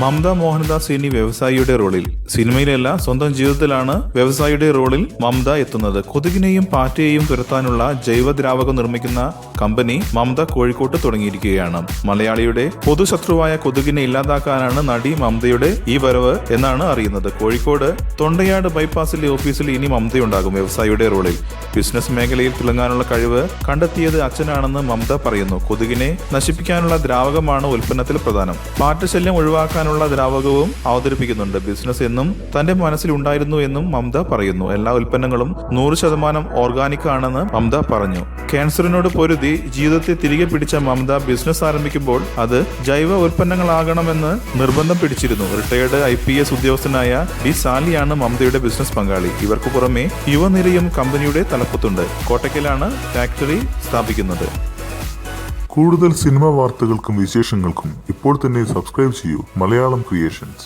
മമത മോഹൻദാസ് ഇനി വ്യവസായിയുടെ റോളിൽ. സിനിമയിലല്ല, സ്വന്തം ജീവിതത്തിലാണ് വ്യവസായിയുടെ റോളിൽ മമത എത്തുന്നത്. കൊതുകിനെയും പാറ്റയെയും തുരത്താനുള്ള ജൈവദ്രാവകം നിർമ്മിക്കുന്ന കമ്പനി മമത കോഴിക്കോട്ട് തുടങ്ങിയിരിക്കുകയാണ്. മലയാളിയുടെ പൊതുശത്രുവായ കൊതുകിനെ ഇല്ലാതാക്കാനാണ് നടി മമതയുടെ ഈ വരവ് എന്നാണ് അറിയുന്നത്. കോഴിക്കോട് തൊണ്ടയാട് ബൈപ്പാസിലെ ഓഫീസിൽ ഇനി മമതയുണ്ടാകും വ്യവസായിയുടെ റോളിൽ. ബിസിനസ് മേഖലയിൽ തിളങ്ങാനുള്ള കഴിവ് കണ്ടെത്തിയത് അച്ഛനാണെന്ന് മമത പറയുന്നു. കൊതുകിനെ നശിപ്പിക്കാനുള്ള ദ്രാവകമാണ് ഉൽപ്പന്നത്തിൽ പ്രധാനം. പാറ്റശല്യം ഒഴിവാക്കാനുള്ള ദ്രാവകവും അവതരിപ്പിക്കുന്നുണ്ട്. ബിസിനസ് എന്നും തന്റെ മനസ്സിൽ ഉണ്ടായിരുന്നു എന്നും മമത പറയുന്നു. എല്ലാ ഉൽപ്പന്നങ്ങളും 100% ഓർഗാനിക് ആണെന്ന് മമത പറഞ്ഞു. ക്യാൻസറിനോട് പൊരുതി ജീവിതത്തെ തിരികെ പിടിച്ച മമത ബിസിനസ് ആരംഭിക്കുമ്പോൾ അത് ജൈവ ഉൽപ്പന്നങ്ങളാകണമെന്ന് നിർബന്ധം പിടിച്ചിരുന്നു. റിട്ടയർഡ് IPS ഉദ്യോഗസ്ഥനായ ഡി സാലിയാണ് മമതയുടെ ബിസിനസ് പങ്കാളി. ഇവർക്ക് പുറമെ യുവനിരയും കമ്പനിയുടെ തലപ്പത്തുണ്ട്. കോട്ടക്കലാണ് ഫാക്ടറി സ്ഥാപിക്കുന്നത്. കൂടുതൽ സിനിമാ വാർത്തകൾക്കും വിശേഷങ്ങൾക്കും ഇപ്പോൾ തന്നെ സബ്സ്ക്രൈബ് ചെയ്യൂ മലയാളം ക്രിയേഷൻസ്.